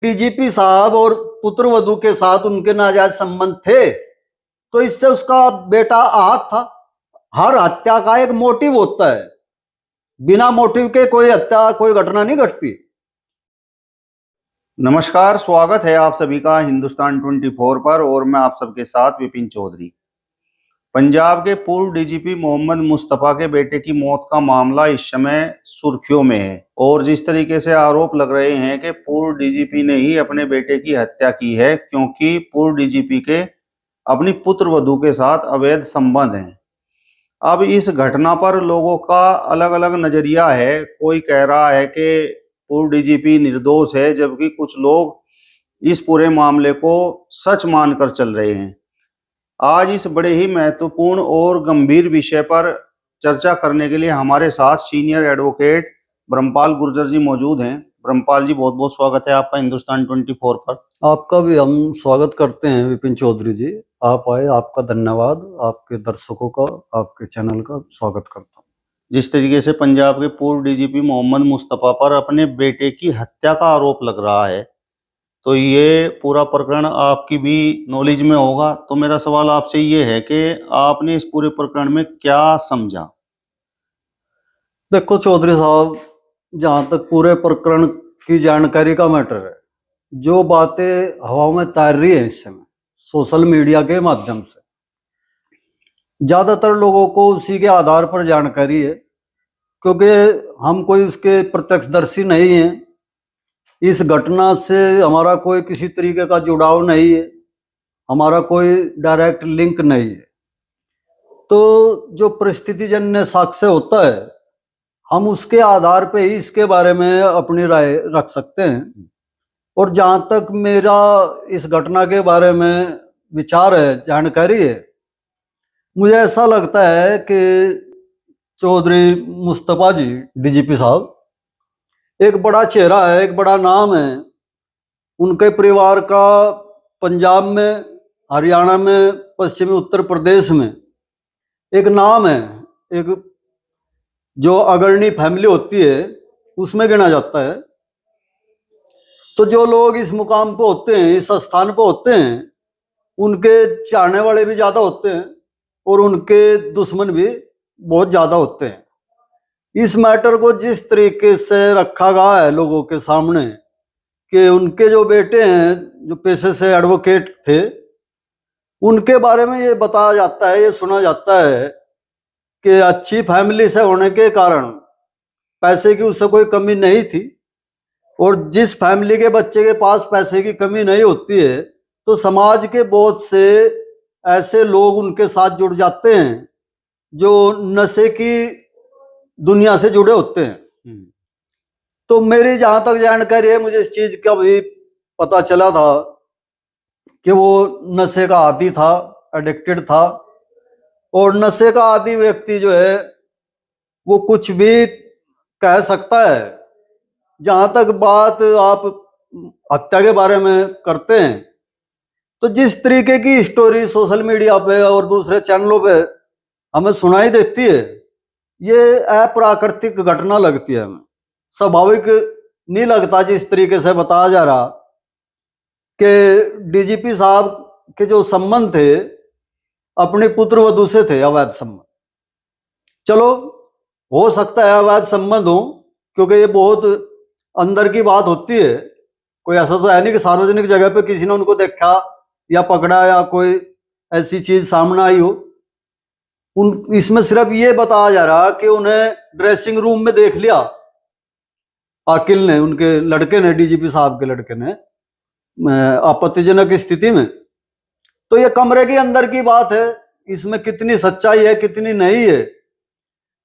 DGP साहब और पुत्र वधू के साथ उनके नाजायज संबंध थे, तो इससे उसका बेटा आहत था। हर हत्या का एक मोटिव होता है, बिना मोटिव के कोई हत्या, कोई घटना नहीं घटती। नमस्कार, स्वागत है आप सभी का हिंदुस्तान 24 पर और मैं आप सबके साथ विपिन चौधरी। पंजाब के पूर्व डीजीपी मोहम्मद मुस्तफा के बेटे की मौत का मामला इस समय सुर्खियों में है और जिस तरीके से आरोप लग रहे हैं कि पूर्व डीजीपी ने ही अपने बेटे की हत्या की है, क्योंकि पूर्व डीजीपी के अपनी पुत्र वधू के साथ अवैध संबंध हैं। अब इस घटना पर लोगों का अलग अलग नजरिया है। कोई कह रहा है कि पूर्व डीजीपी निर्दोष है, जबकि कुछ लोग इस पूरे मामले को सच मानकर चल रहे हैं। आज इस बड़े ही महत्वपूर्ण और गंभीर विषय पर चर्चा करने के लिए हमारे साथ सीनियर एडवोकेट ब्रह्मपाल गुर्जर जी मौजूद हैं। ब्रह्मपाल जी, बहुत बहुत स्वागत है आपका हिंदुस्तान 24 पर। आपका भी हम स्वागत करते हैं विपिन चौधरी जी, आप आए, आपका धन्यवाद। आपके दर्शकों का, आपके चैनल का स्वागत करता हूँ। जिस तरीके से पंजाब के पूर्व डीजीपी मोहम्मद मुस्तफा पर अपने बेटे की हत्या का आरोप लग रहा है, तो ये पूरा प्रकरण आपकी भी नॉलेज में होगा। तो मेरा सवाल आपसे ये है कि आपने इस पूरे प्रकरण में क्या समझा? देखो चौधरी साहब, जहाँ तक पूरे प्रकरण की जानकारी का मैटर है, जो बातें हवा में तैर रही है इस समय सोशल मीडिया के माध्यम से, ज्यादातर लोगों को उसी के आधार पर जानकारी है, क्योंकि हम कोई उसके प्रत्यक्षदर्शी नहीं हैं। इस घटना से हमारा कोई किसी तरीके का जुड़ाव नहीं है, हमारा कोई डायरेक्ट लिंक नहीं है। तो जो परिस्थितिजन्य साक्ष्य होता है, हम उसके आधार पे ही इसके बारे में अपनी राय रख सकते हैं। और जहां तक मेरा इस घटना के बारे में विचार है, जानकारी है, मुझे ऐसा लगता है कि चौधरी मुस्तफा जी, डीजीपी साहब, एक बड़ा चेहरा है, एक बड़ा नाम है। उनके परिवार का पंजाब में, हरियाणा में, पश्चिमी उत्तर प्रदेश में एक नाम है। एक जो अग्रणी फैमिली होती है उसमें गिना जाता है। तो जो लोग इस मुकाम पे होते हैं, इस स्थान पे होते हैं, उनके चाहने वाले भी ज्यादा होते हैं और उनके दुश्मन भी बहुत ज्यादा होते हैं। इस मैटर को जिस तरीके से रखा गया है लोगों के सामने कि उनके जो बेटे हैं, जो पेशे से एडवोकेट थे, उनके बारे में ये बताया जाता है, ये सुना जाता है कि अच्छी फैमिली से होने के कारण पैसे की उससे कोई कमी नहीं थी। और जिस फैमिली के बच्चे के पास पैसे की कमी नहीं होती है, तो समाज के बहुत से ऐसे लोग उनके साथ जुड़ जाते हैं जो नशे की दुनिया से जुड़े होते हैं। तो मेरी जहां तक जानकारी है, मुझे इस चीज का भी पता चला था कि वो नशे का आदी था, एडिक्टेड था। और नशे का आदी व्यक्ति जो है वो कुछ भी कह सकता है। जहां तक बात आप हत्या के बारे में करते हैं, तो जिस तरीके की स्टोरी सोशल मीडिया पे और दूसरे चैनलों पे हमें सुनाई देती है, ये अप्राकृतिक घटना लगती है, हमें स्वाभाविक नहीं लगता। जिस तरीके से बताया जा रहा कि डीजीपी साहब के जो संबंध थे अपने पुत्र वधू से थे, अवैध संबंध। चलो, हो सकता है अवैध संबंध हो, क्योंकि ये बहुत अंदर की बात होती है। कोई ऐसा तो है नहीं कि सार्वजनिक जगह पे किसी ने उनको देखा या पकड़ा या कोई ऐसी चीज सामने आई हो। इसमें सिर्फ ये बताया जा रहा कि उन्हें ड्रेसिंग रूम में देख लिया आकिल ने, उनके लड़के ने, डीजीपी साहब के लड़के ने, आपत्तिजनक स्थिति में। तो ये कमरे के अंदर की बात है, इसमें कितनी सच्चाई है कितनी नहीं है।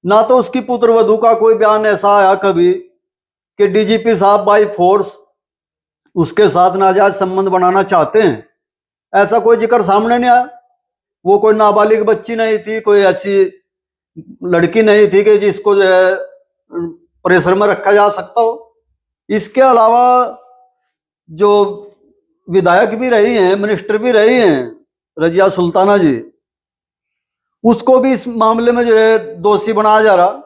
ना तो उसकी पुत्र वधू का कोई बयान ऐसा आया कभी कि डीजीपी साहब बाई फोर्स उसके साथ नाजायज संबंध बनाना चाहते हैं, ऐसा कोई जिक्र सामने नहीं आया। वो कोई नाबालिग बच्ची नहीं थी, कोई ऐसी लड़की नहीं थी कि जिसको जो है प्रेशर में रखा जा सकता हो। इसके अलावा जो विधायक भी रही हैं, मिनिस्टर भी रही हैं, रजिया सुल्ताना जी, उसको भी इस मामले में जो है दोषी बनाया जा रहा।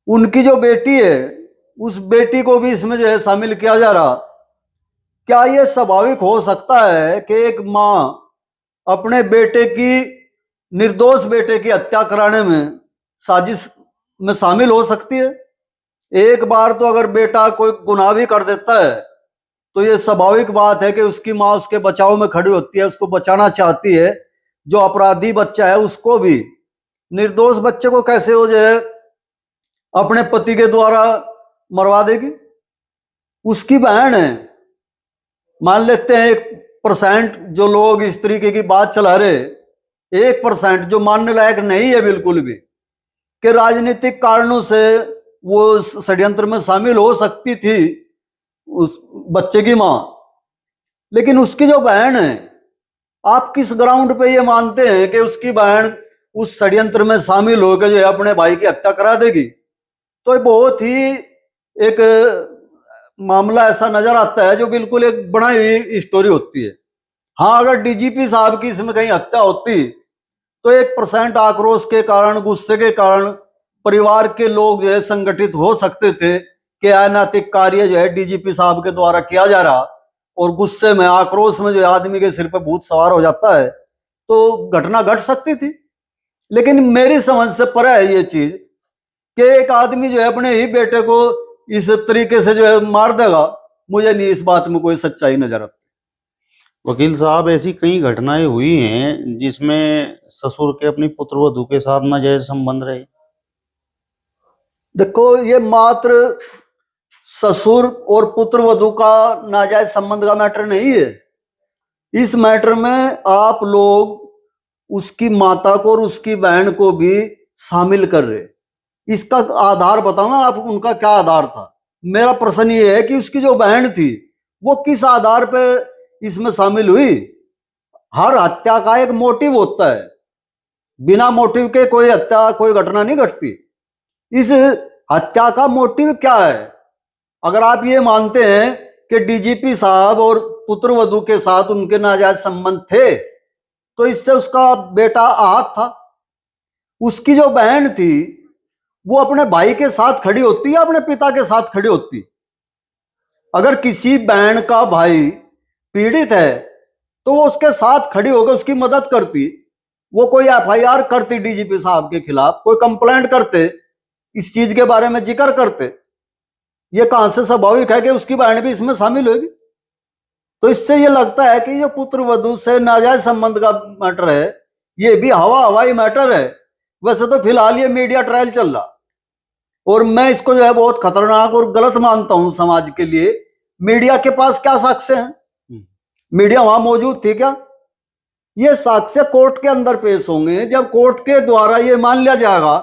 उनकी जो बेटी है, उस बेटी को भी इसमें जो है शामिल किया जा रहा। क्या ये स्वाभाविक हो सकता है कि एक माँ अपने बेटे की, निर्दोष बेटे की हत्या कराने में साजिश में शामिल हो सकती है? एक बार तो अगर बेटा कोई गुनाह भी कर देता है तो ये स्वाभाविक बात है कि उसकी माँ उसके बचाव में खड़ी होती है, उसको बचाना चाहती है। जो अपराधी बच्चा है उसको भी, निर्दोष बच्चे को कैसे हो जाए अपने पति के द्वारा मरवा देगी? उसकी बहन है। मान लेते हैं 1% जो लोग इस तरीके की बात चला रहे, 1% जो मानने लायक नहीं है बिल्कुल भी, कि राजनीतिक कारणों से वो षड्यंत्र में शामिल हो सकती थी उस बच्चे की मां, लेकिन उसकी जो बहन है, आप किस ग्राउंड पे ये मानते हैं कि उसकी बहन उस षड्यंत्र में शामिल होकर जो है अपने भाई की हत्या करा देगी? तो ये बहुत ही एक मामला ऐसा नजर आता है जो बिल्कुल एक बनाई हुई स्टोरी होती है। हाँ, अगर डीजीपी साहब की इसमें कहीं हत्या होती तो 1% आक्रोश के कारण, गुस्से के कारण परिवार के लोग जो है संगठित हो सकते थे कि अनैतिक कार्य जो है डीजीपी साहब के द्वारा किया जा रहा, और गुस्से में, आक्रोश में जो आदमी के सिर पे भूत सवार हो जाता है तो घटना घट सकती थी। लेकिन मेरी समझ से परे है ये चीज कि एक आदमी जो है अपने ही बेटे को इस तरीके से जो है मार देगा। मुझे नहीं इस बात में कोई सच्चाई नजर आती। वकील साहब, ऐसी कई घटनाएं हुई हैं जिसमें ससुर के अपनी पुत्रवधू के साथ नाजायज संबंध रहे। देखो, ये मात्र ससुर और पुत्रवधू का नाजायज संबंध का मैटर नहीं है। इस मैटर में आप लोग उसकी माता को और उसकी बहन को भी शामिल कर रहे। इसका आधार बताओ ना, आप उनका क्या आधार था? मेरा प्रश्न ये है कि उसकी जो बहन थी वो किस आधार पे इसमें शामिल हुई? हर हत्या का एक मोटिव होता है, बिना मोटिव के कोई हत्या, कोई घटना नहीं घटती। इस हत्या का मोटिव क्या है? अगर आप ये मानते हैं कि डीजीपी साहब और पुत्रवधू के साथ उनके नाजायज संबंध थे तो इससे उसका बेटा आहत था। उसकी जो बहन थी वो अपने भाई के साथ खड़ी होती या अपने पिता के साथ खड़ी होती? अगर किसी बहन का भाई पीड़ित है तो वो उसके साथ खड़ी होकर उसकी मदद करती, वो कोई एफआईआर करती डीजीपी साहब के खिलाफ, कोई कंप्लेंट करते, इस चीज के बारे में जिक्र करते। ये कहां से स्वाभाविक है कि उसकी बहन भी इसमें शामिल होगी? तो इससे ये लगता है कि ये पुत्र वधू से नाजायज संबंध का मैटर है, ये भी हवाई मैटर है। वैसे तो फिलहाल ये मीडिया ट्रायल चल रहा और मैं इसको जो है बहुत खतरनाक और गलत मानता हूं समाज के लिए। मीडिया के पास क्या साक्ष्य हैं? मीडिया वहां मौजूद थी क्या? ये साक्ष्य कोर्ट के अंदर पेश होंगे जब कोर्ट के द्वारा ये मान लिया जाएगा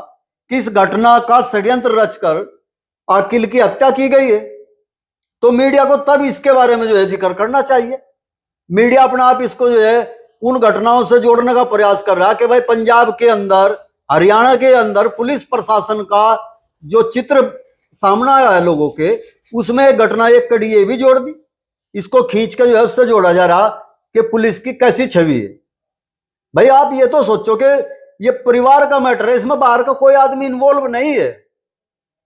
कि इस घटना का षड्यंत्र रचकर अखिल की हत्या की गई है, तो मीडिया को तब इसके बारे में जो है जिक्र करना चाहिए। मीडिया अपना आप इसको जो है उन घटनाओं से जोड़ने का प्रयास कर रहा है कि भाई पंजाब के अंदर, हरियाणा के अंदर पुलिस प्रशासन का जो चित्र सामने आया है लोगों के, उसमें एक घटना, एक कड़ी ये भी जोड़ दी। इसको खींच कर जो है उससे जोड़ा जा रहा कि पुलिस की कैसी छवि है। भाई आप ये तो सोचो कि ये परिवार का मैटर है, इसमें बाहर का कोई आदमी इन्वॉल्व नहीं है।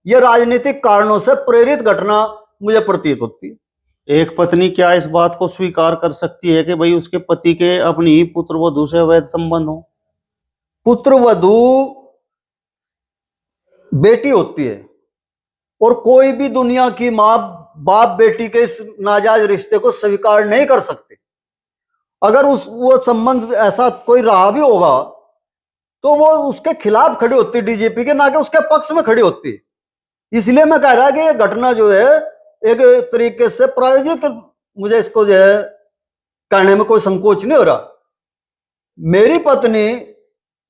ये राजनीतिक कारणों से प्रेरित घटना मुझे प्रतीत होती है। एक पत्नी क्या इस बात को स्वीकार कर सकती है कि भाई उसके पति के अपनी ही पुत्रवधू से अवैध संबंध हो? पुत्रवधू बेटी होती है और कोई भी दुनिया की मां बाप बेटी के इस नाजायज रिश्ते को स्वीकार नहीं कर सकते। अगर वो संबंध ऐसा कोई रहा भी होगा तो वो उसके खिलाफ खड़ी होती डीजीपी के, ना कि उसके पक्ष में खड़ी होती। इसलिए मैं कह रहा कि ये घटना जो है एक तरीके से प्रायोजित, मुझे इसको जो है कहने में कोई संकोच नहीं हो रहा। मेरी पत्नी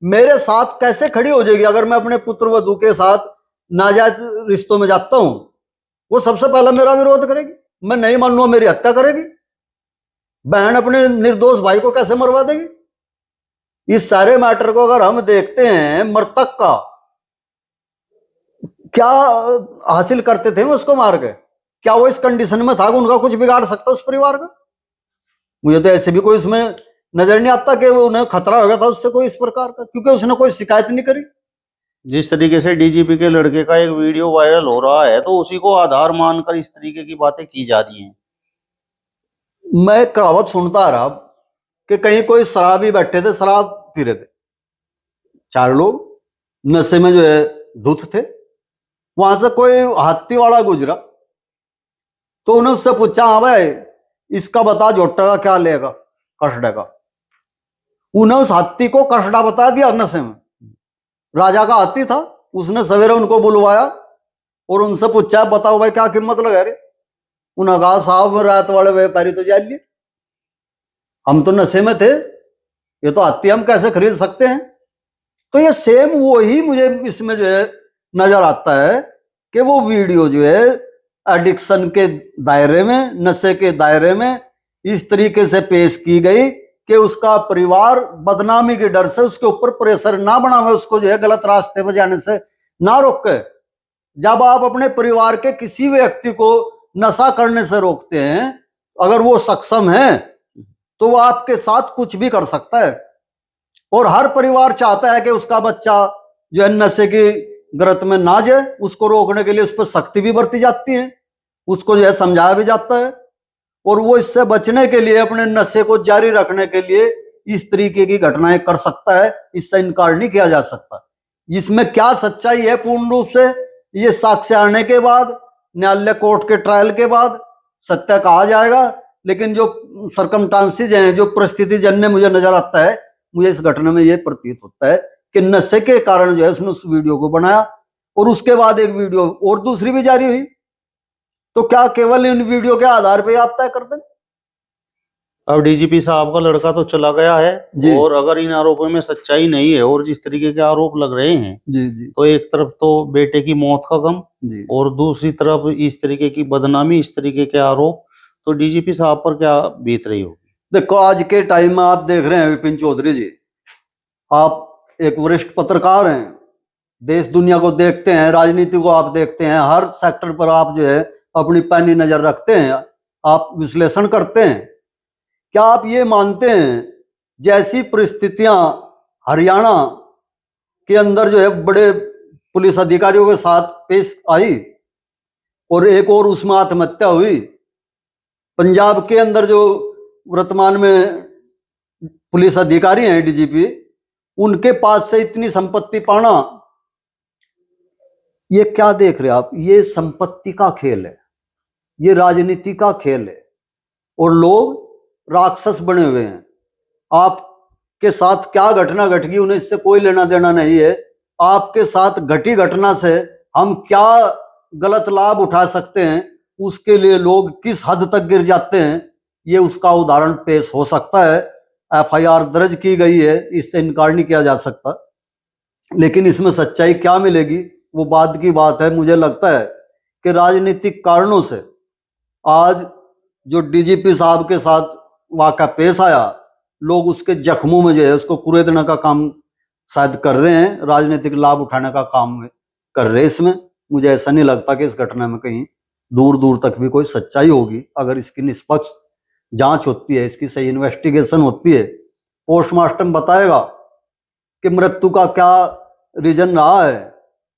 मेरे साथ कैसे खड़ी हो जाएगी अगर मैं अपने पुत्रवधू के साथ नाजायज रिश्तों में जाता हूं? वो सबसे पहला मेरा विरोध करेगी, मैं नहीं मानूंगा मेरी हत्या करेगी। बहन अपने निर्दोष भाई को कैसे मरवा देगी? इस सारे मैटर को अगर हम देखते हैं, मृतक का क्या हासिल करते थे वो उसको मार के, क्या वो इस कंडीशन में था कि उनका कुछ बिगाड़ सकता उस परिवार का? मुझे तो ऐसे भी कोई इसमें नजर नहीं आता कि वो उन्हें खतरा हो गया था उससे कोई इस प्रकार का, क्योंकि उसने कोई शिकायत नहीं करी। जिस तरीके से डीजीपी के लड़के का एक वीडियो वायरल हो रहा है तो उसी को आधार मानकर इस तरीके की बातें की जा रही हैं। मैं कहावत सुनता आ रहा कि कहीं कोई शराबी बैठे थे, शराब पी रहे थे, 4 लोग नशे में जो है धुत थे। वहां से कोई हाथी वाला गुजरा तो उन्होंने उससे पूछा, हाँ भाई इसका बता जोटा का क्या लेगा कचड़े का। उन्हें उस हाथी को कचड़ा बता दिया नशे में। राजा का हाथी था, उसने सवेरे उनको बुलवाया और उनसे पूछा, बताओ भाई क्या कीमत लगा रहे। उन्होंने कहा, साहब रात वाले व्यापारी तो जान लिए, हम तो नशे में थे, ये तो हाथी हम कैसे खरीद सकते हैं। तो ये सेम वही मुझे इसमें जो है नजर आता है कि वो वीडियो जो है एडिक्शन के दायरे में, नशे के दायरे में इस तरीके से पेश की गई कि उसका परिवार बदनामी के डर से उसके ऊपर प्रेशर ना बनावे, उसको जो है गलत रास्ते पर जाने से ना रोके। जब आप अपने परिवार के किसी व्यक्ति को नशा करने से रोकते हैं, अगर वो सक्षम है तो वो आपके साथ कुछ भी कर सकता है। और हर परिवार चाहता है कि उसका बच्चा जो है नशे की गर्त में ना जाए। उसको रोकने के लिए उस पर सख्ती भी बरती जाती है, उसको जो है समझाया भी जाता है, और वो इससे बचने के लिए, अपने नशे को जारी रखने के लिए इस तरीके की घटनाएं कर सकता है। इससे इनकार नहीं किया जा सकता। इसमें क्या सच्चाई है पूर्ण रूप से ये साक्ष्य आने के बाद, न्यायालय कोर्ट के ट्रायल के बाद सत्य कहा जाएगा। लेकिन जो सरकमस्टांसेस हैं, जो परिस्थिति जन्य मुझे नजर आता है, मुझे इस घटना में ये प्रतीत होता है कि नशे के कारण जो है उसने उस वीडियो को बनाया और उसके बाद एक वीडियो और दूसरी भी जारी हुई। तो क्या केवल इन वीडियो के आधार पर आप तय कर दें? अब डीजीपी साहब का लड़का तो चला गया है जी। और अगर इन आरोपों में सच्चाई नहीं है और जिस तरीके के आरोप लग रहे हैं, जी जी तो एक तरफ तो बेटे की मौत का गम जी। और दूसरी तरफ इस तरीके की बदनामी, इस तरीके के आरोप, तो डीजीपी साहब पर क्या बीत रही होगी? देखो, आज के टाइम में आप देख रहे हैं विपिन चौधरी जी, आप एक वरिष्ठ पत्रकार हैं, देश दुनिया को देखते हैं, राजनीति को आप देखते हैं, हर सेक्टर पर आप जो है अपनी पैनी नजर रखते हैं, आप विश्लेषण करते हैं। क्या आप ये मानते हैं जैसी परिस्थितियां हरियाणा के अंदर जो है बड़े पुलिस अधिकारियों के साथ पेश आई और एक और उसमें आत्महत्या हुई, पंजाब के अंदर जो वर्तमान में पुलिस अधिकारी हैं डीजीपी, उनके पास से इतनी संपत्ति पाना, ये क्या देख रहे हैं आप? ये संपत्ति का खेल है, ये राजनीति का खेल है और लोग राक्षस बने हुए हैं। आपके साथ क्या घटना घट गई उन्हें इससे कोई लेना देना नहीं है। आपके साथ घटी घटना से हम क्या गलत लाभ उठा सकते हैं, उसके लिए लोग किस हद तक गिर जाते हैं, ये उसका उदाहरण पेश हो सकता है। एफआईआर दर्ज की गई है, इससे इनकार नहीं किया जा सकता, लेकिन इसमें सच्चाई क्या मिलेगी वो बाद की बात है। मुझे लगता है कि राजनीतिक कारणों से आज जो डीजीपी साहब के साथ वाक़या पेश आया, लोग उसके जख्मों में जो है उसको कुरेदने का काम शायद कर रहे हैं, राजनीतिक लाभ उठाने का काम कर रहे हैं। इसमें मुझे ऐसा नहीं लगता कि इस घटना में कहीं दूर दूर तक भी कोई सच्चाई होगी। अगर इसकी निष्पक्ष जांच होती है, इसकी सही इन्वेस्टिगेशन होती है, पोस्टमार्टम बताएगा कि मृत्यु का क्या रीजन रहा है,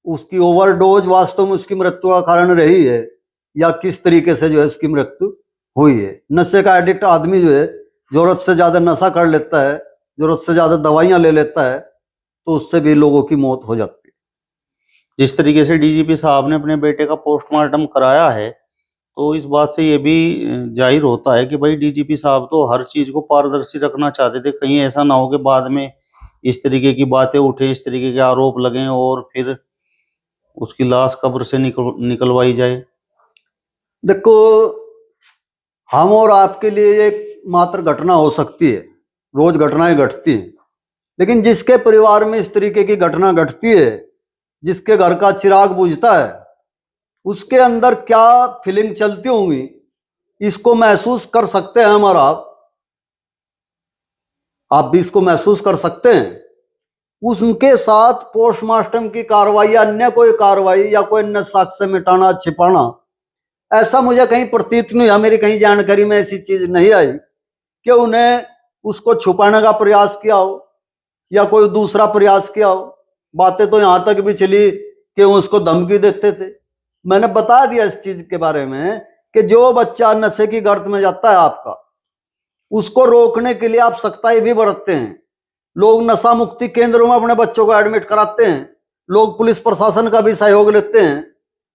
उसकी ओवरडोज वास्तव में उसकी मृत्यु का कारण रही है या किस तरीके से जो है उसकी मृत्यु हुई है। नशे का एडिक्ट आदमी जो है जरूरत से ज्यादा नशा कर लेता है, जरूरत से ज्यादा दवाइयां ले लेता है, तो उससे भी लोगों की मौत हो जाती है। जिस तरीके से डीजीपी साहब ने अपने बेटे का पोस्टमार्टम कराया है, तो इस बात से ये भी जाहिर होता है कि भाई डीजीपी साहब तो हर चीज को पारदर्शी रखना चाहते थे। कहीं ऐसा ना हो कि बाद में इस तरीके की बातें उठे, इस तरीके के आरोप लगें और फिर उसकी लाश कब्र से निकलवाई जाए। देखो, हम और आपके लिए एक मात्र घटना हो सकती है, रोज घटनाएं घटती हैं, लेकिन जिसके परिवार में इस तरीके की घटना घटती है, जिसके घर का चिराग बुझता है, उसके अंदर क्या फीलिंग चलती होंगी, इसको महसूस कर सकते हैं हम और आप भी इसको महसूस कर सकते हैं। उनके साथ पोस्टमार्टम की कार्रवाई या अन्य कोई कार्रवाई या कोई अन्य साक्ष्य मिटाना, छिपाना, ऐसा मुझे कहीं प्रतीत नहीं हुआ, मेरी कहीं जानकारी में ऐसी चीज नहीं आई कि उन्हें उसको छुपाने का प्रयास किया हो या कोई दूसरा प्रयास किया हो। बातें तो यहां तक भी चली कि वो उसको धमकी देते थे। मैंने बता दिया इस चीज के बारे में कि जो बच्चा नशे की गर्त में जाता है आपका, उसको रोकने के लिए आप सख्ताई भी बरतते हैं। लोग नशा मुक्ति केंद्रों में अपने बच्चों को एडमिट कराते हैं, लोग पुलिस प्रशासन का भी सहयोग लेते हैं,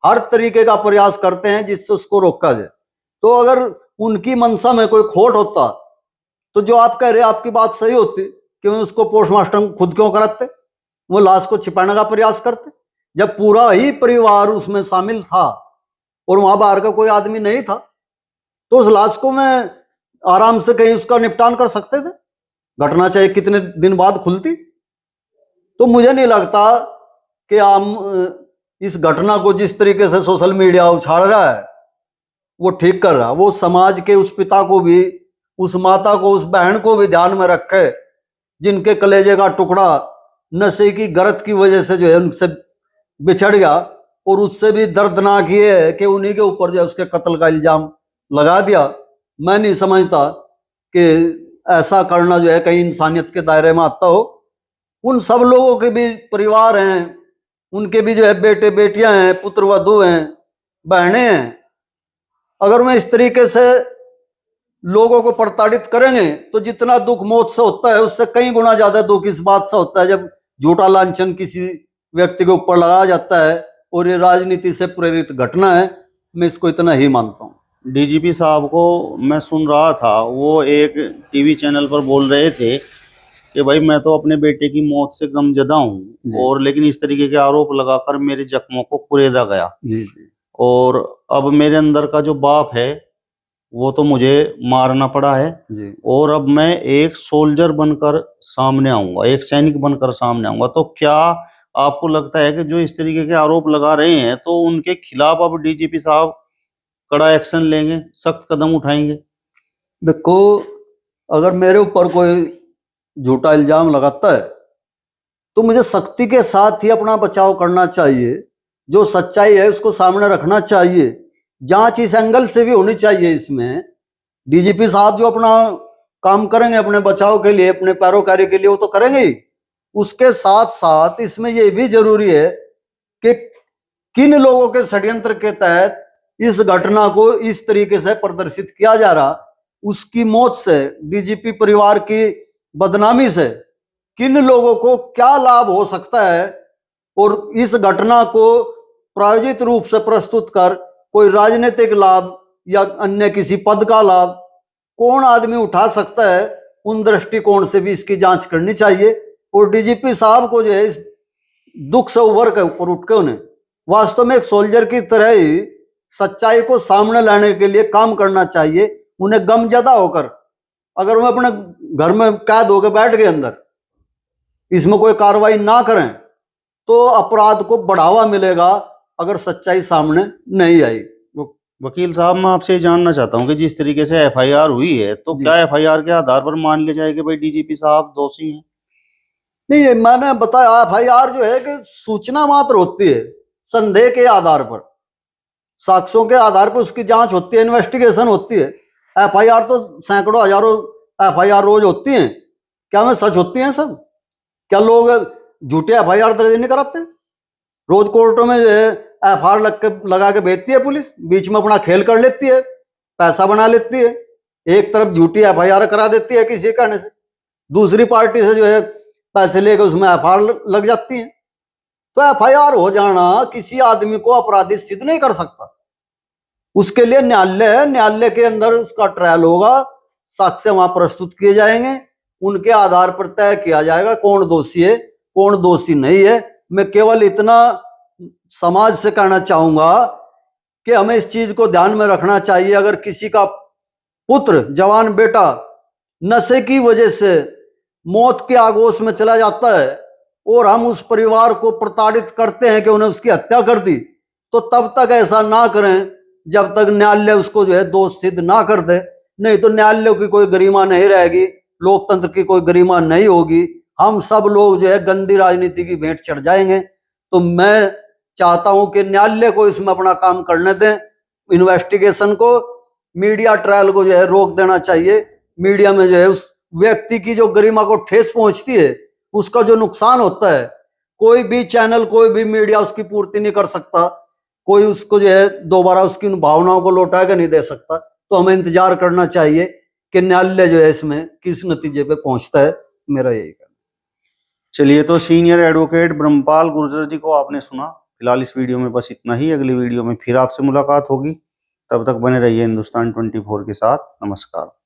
हर तरीके का प्रयास करते हैं जिससे उसको रोका जाए। तो अगर उनकी मंशा में कोई खोट होता तो जो आप कह रहे हैं आपकी बात सही होती, क्यों उसको पोस्टमार्टम खुद क्यों कराते, वो लाश को छिपाने का प्रयास करते, जब पूरा ही परिवार उसमें शामिल था और वहां बाहर का कोई आदमी नहीं था, तो उस लाश को मैं आराम से कहीं उसका निपटान कर सकते थे। घटना चाहे कितने दिन बाद खुलती। तो मुझे नहीं लगता कि हम इस घटना को जिस तरीके से सोशल मीडिया उछाल रहा है वो ठीक कर रहा। वो समाज के उस पिता को भी, उस माता को, उस बहन को भी ध्यान में रखे जिनके कलेजे का टुकड़ा नशे की गरत की वजह से जो है उनसे बिछड़ गया, और उससे भी दर्दनाक ये है कि उन्हीं के ऊपर जो है उसके कत्ल का इल्जाम लगा दिया। मैं नहीं समझता कि ऐसा करना जो है कहीं इंसानियत के दायरे में आता हो। उन सब लोगों के भी परिवार हैं, उनके भी जो है बेटे बेटियां हैं, पुत्र वधू हैं, बहनें हैं। अगर मैं इस तरीके से लोगों को प्रताड़ित करेंगे तो जितना दुख मौत से होता है उससे कई गुना ज्यादा दुख इस बात से होता है जब झूठा लांछन किसी व्यक्ति के ऊपर लगाया जाता है, और ये राजनीति से प्रेरित घटना है। मैं इसको इतना ही मानता हूँ। डीजीपी साहब को मैं सुन रहा था, वो एक टीवी चैनल पर बोल रहे थे कि भाई मैं तो अपने बेटे की मौत से गमजदा हूँ, और लेकिन इस तरीके के आरोप लगाकर मेरे जख्मों को कुरेदा गया जी। और अब मेरे अंदर का जो बाप है वो तो मुझे मारना पड़ा है जी। और अब मैं एक सोल्जर बनकर सामने आऊंगा, एक सैनिक बनकर सामने आऊंगा। तो क्या आपको लगता है कि जो इस तरीके के आरोप लगा रहे हैं तो उनके खिलाफ अब डीजीपी साहब कड़ा एक्शन लेंगे, सख्त कदम उठाएंगे? देखो, अगर मेरे ऊपर कोई झूठा इल्जाम लगाता है तो मुझे सख्ती के साथ ही अपना बचाव करना चाहिए। जो सच्चाई है उसको सामने रखना चाहिए। जांच इस एंगल से भी होनी चाहिए। इसमें डीजीपी साहब जो अपना काम करेंगे अपने बचाव के लिए, अपने पैरोकारी के लिए, वो तो करेंगे ही। उसके साथ साथ इसमें ये भी जरूरी है कि किन लोगों के षड्यंत्र के तहत इस घटना को इस तरीके से प्रदर्शित किया जा रहा, उसकी मौत से, डीजीपी परिवार की बदनामी से किन लोगों को क्या लाभ हो सकता है, और इस घटना को प्रायोजित रूप से प्रस्तुत कर कोई राजनीतिक लाभ या अन्य किसी पद का लाभ कौन आदमी उठा सकता है, उन दृष्टिकोण से भी इसकी जांच करनी चाहिए। और डीजीपी साहब को जो है इस दुख से उभर के ऊपर उठ के उन्हें वास्तव में एक सोल्जर की तरह ही सच्चाई को सामने लाने के लिए काम करना चाहिए। उन्हें गमजदा होकर, अगर वो अपने घर में कैद होकर बैठ गए अंदर, इसमें कोई कार्रवाई ना करें तो अपराध को बढ़ावा मिलेगा अगर सच्चाई सामने नहीं आई। वकील साहब, मैं आपसे जानना चाहता हूं कि जिस तरीके से एफआईआर हुई है तो क्या एफआईआर के आधार पर मान लिया जाए कि भाई डीजीपी साहब दोषी हैं? नहीं, मैंने बताया एफआईआर जो है कि सूचना मात्र होती है, संदेह के आधार पर, साक्ष्यों के आधार पर उसकी जांच होती है, इन्वेस्टिगेशन होती है। एफआईआर तो सैकड़ों हजारों एफआईआर रोज होती हैं। क्या में सच होती हैं सब? क्या लोग झूठे एफआईआर दर्ज नहीं कराते? रोज कोर्टों में जो है एफआईआर लगा के भेजती है पुलिस, बीच में अपना खेल कर लेती है, पैसा बना लेती है। एक तरफ झूठी एफआईआर करा देती है किसी कहने से, दूसरी पार्टी से जो है पैसे लेकर उसमें एफआईआर लग जाती है। तो एफआईआर हो जाना किसी आदमी को अपराधी सिद्ध नहीं कर सकता। उसके लिए न्यायालय है, न्यायालय के अंदर उसका ट्रायल होगा, साक्ष्य वहां प्रस्तुत किए जाएंगे, उनके आधार पर तय किया जाएगा कौन दोषी है कौन दोषी नहीं है। मैं केवल इतना समाज से कहना चाहूंगा कि हमें इस चीज को ध्यान में रखना चाहिए। अगर किसी का पुत्र, जवान बेटा नशे की वजह से मौत के आगोश में चला जाता है और हम उस परिवार को प्रताड़ित करते हैं कि उन्हें उसकी हत्या कर दी, तो तब तक ऐसा ना करें जब तक न्यायालय उसको जो है दोष सिद्ध ना कर दे। नहीं तो न्यायालय की कोई गरिमा नहीं रहेगी, लोकतंत्र की कोई गरिमा नहीं होगी। हम सब लोग जो है गंदी राजनीति की भेंट चढ़ जाएंगे। तो मैं चाहता हूं कि न्यायालय को इसमें अपना काम करने दें, इन्वेस्टिगेशन को, मीडिया ट्रायल को जो है रोक देना चाहिए। मीडिया में जो है उस व्यक्ति की जो गरिमा को ठेस पहुंचती है, उसका जो नुकसान होता है, कोई भी चैनल, कोई भी मीडिया उसकी पूर्ति नहीं कर सकता। कोई उसको जो है दोबारा उसकी भावनाओं को लौटा के नहीं दे सकता। तो हमें इंतजार करना चाहिए कि न्यायालय जो है इसमें किस नतीजे पे पहुंचता है। मेरा यही कहना। चलिए, तो सीनियर एडवोकेट ब्रह्मपाल गुर्जर जी को आपने सुना। फिलहाल इस वीडियो में बस इतना ही। अगली वीडियो में फिर आपसे मुलाकात होगी। तब तक बने रहिए हिंदुस्तान 24 के साथ। नमस्कार।